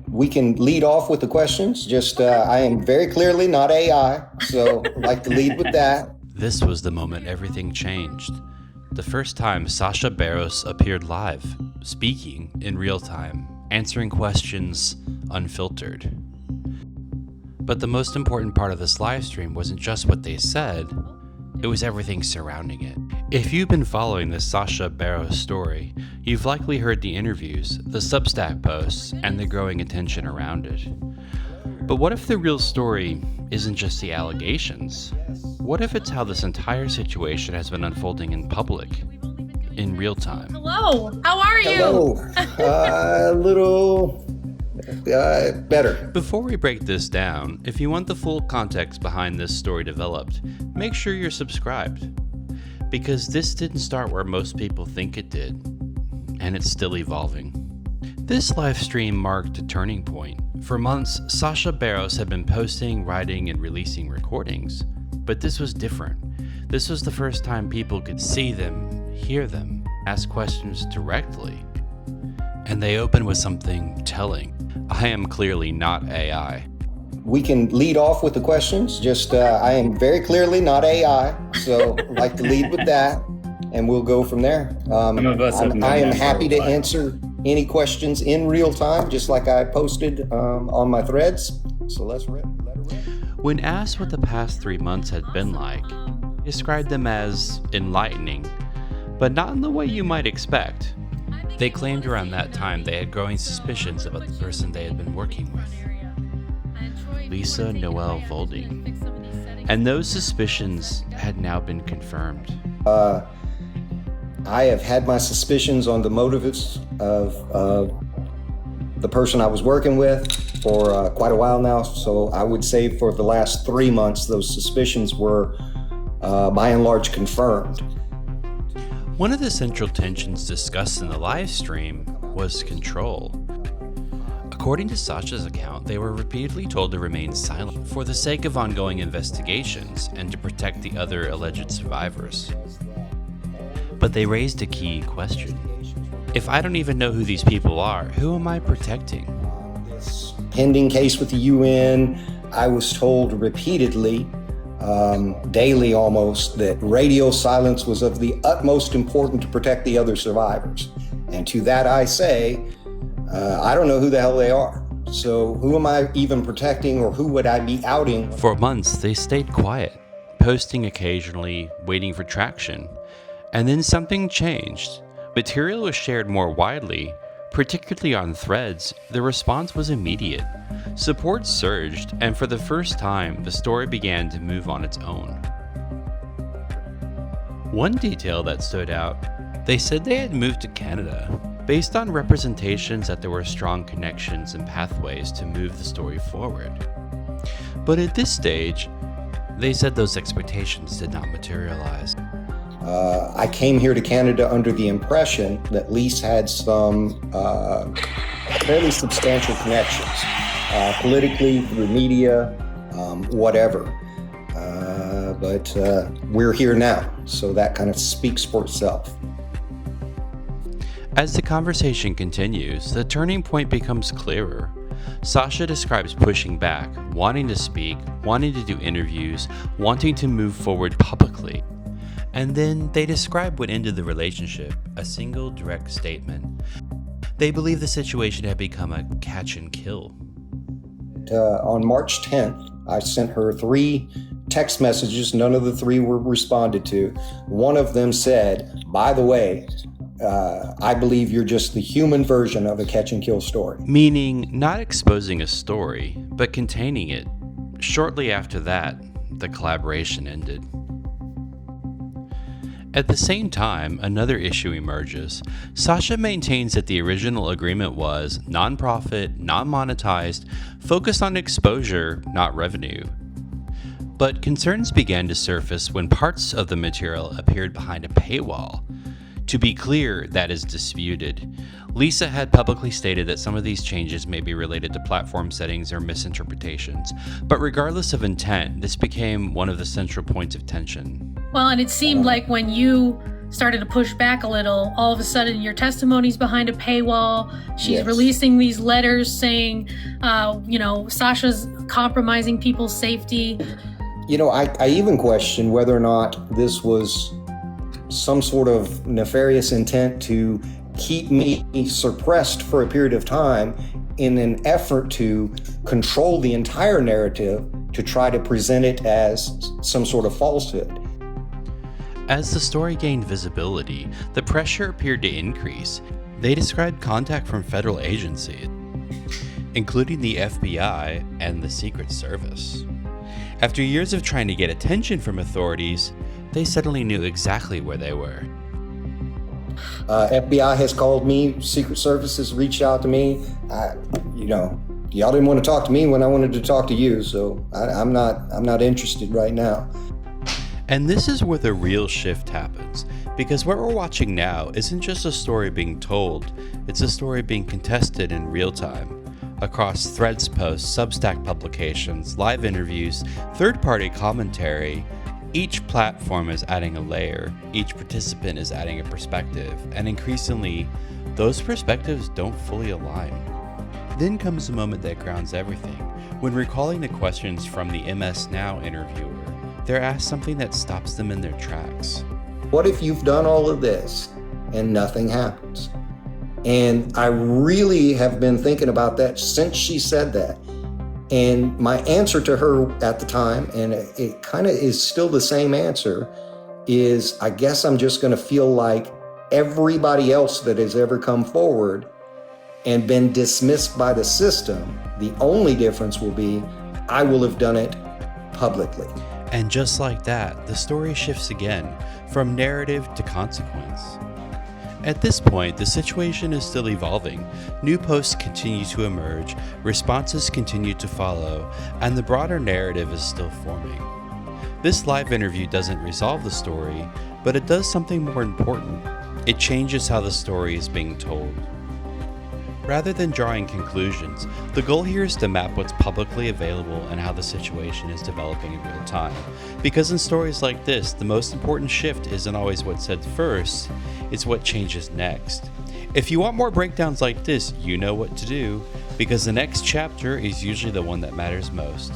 We can lead off with the questions. Just I am very clearly not AI, so I'd like to lead with that. This was the moment everything changed. The first time Sascha Barros appeared live, speaking in real time, answering questions unfiltered. But the most important part of this live stream wasn't just what they said, it was everything surrounding it. If you've been following the Sascha Barros story, you've likely heard the interviews, the Substack posts, and the growing attention around it. But what if the real story isn't just the allegations? What if it's how this entire situation has been unfolding in public, in real time? Hello, how are you? Hello, a little better. Before we break this down, if you want the full context behind this story developed, make sure you're subscribed. Because this didn't start where most people think it did, and it's still evolving. This live stream marked a turning point. For months, Sascha Barros had been posting, writing, and releasing recordings, but this was different. This was the first time people could see them, hear them, ask questions directly. And they opened with something telling. I am clearly not AI. We can lead off with the questions. Just I am very clearly not AI, so I'd like to lead with that, and we'll go from there. I am happy to answer any questions in real time, just like I posted on my threads. So let's let her rip. When asked what the past 3 months had been like, he described them as enlightening, but not in the way you might expect. They claimed around that time they had growing suspicions about the person they had been working with, Lisa Noelle Voldeng, and those suspicions had now been confirmed. I have had my suspicions on the motives of the person I was working with for quite a while now, so I would say for the last 3 months those suspicions were by and large confirmed. One of the central tensions discussed in the live stream was control. According to Sascha's account, they were repeatedly told to remain silent for the sake of ongoing investigations and to protect the other alleged survivors. But they raised a key question. If I don't even know who these people are, who am I protecting? This pending case with the UN, I was told repeatedly, daily almost, that radio silence was of the utmost importance to protect the other survivors. And to that I say, I don't know who the hell they are. So who am I even protecting, or who would I be outing? For months, they stayed quiet, posting occasionally, waiting for traction. And then something changed. Material was shared more widely, particularly on threads. The response was immediate. Support surged, and for the first time, the story began to move on its own. One detail that stood out, they said they had moved to Canada, based on representations that there were strong connections and pathways to move the story forward. But at this stage, they said those expectations did not materialize. I came here to Canada under the impression that Lisa had some fairly substantial connections, politically, through media, whatever. But we're here now, so that kind of speaks for itself. As the conversation continues, the turning point becomes clearer. Sascha describes pushing back, wanting to speak, wanting to do interviews, wanting to move forward publicly. And then they describe what ended the relationship, a single direct statement. They believe the situation had become a catch and kill. On March 10th, I sent her 3 text messages. None of the 3 were responded to. One of them said, by the way, I believe you're just the human version of a catch and kill story. Meaning not exposing a story, but containing it. Shortly after that, the collaboration ended. At the same time, another issue emerges. Sascha maintains that the original agreement was non-profit, non-monetized, focused on exposure, not revenue. But concerns began to surface when parts of the material appeared behind a paywall. To be clear, that is disputed. Lisa had publicly stated that some of these changes may be related to platform settings or misinterpretations, but regardless of intent, this became one of the central points of tension. Well, and it seemed like when you started to push back a little. All of a sudden, your testimony's behind a paywall. She's Yes. releasing these letters saying, Sascha's compromising people's safety. I even question whether or not this was some sort of nefarious intent to keep me suppressed for a period of time in an effort to control the entire narrative to try to present it as some sort of falsehood. As the story gained visibility, the pressure appeared to increase. They described contact from federal agencies, including the FBI and the Secret Service. After years of trying to get attention from authorities, they suddenly knew exactly where they were. FBI has called me, Secret Service has reached out to me. Y'all didn't want to talk to me when I wanted to talk to you, so I'm not interested right now. And this is where the real shift happens, because what we're watching now isn't just a story being told, it's a story being contested in real time. Across threads posts, Substack publications, live interviews, third-party commentary, each platform is adding a layer, each participant is adding a perspective, and increasingly, those perspectives don't fully align. Then comes the moment that grounds everything. When recalling the questions from the MS Now interviewer, they're asked something that stops them in their tracks. What if you've done all of this and nothing happens? And I really have been thinking about that since she said that. And my answer to her at the time, and it kind of is still the same answer, is I guess I'm just going to feel like everybody else that has ever come forward and been dismissed by the system. The only difference will be I will have done it publicly. And just like that, the story shifts again from narrative to consequence. At this point, the situation is still evolving. New posts continue to emerge, responses continue to follow, and the broader narrative is still forming. This live interview doesn't resolve the story, but it does something more important. It changes how the story is being told. Rather than drawing conclusions, the goal here is to map what's publicly available and how the situation is developing in real time. Because in stories like this, the most important shift isn't always what's said first, it's what changes next. If you want more breakdowns like this, you know what to do, because the next chapter is usually the one that matters most.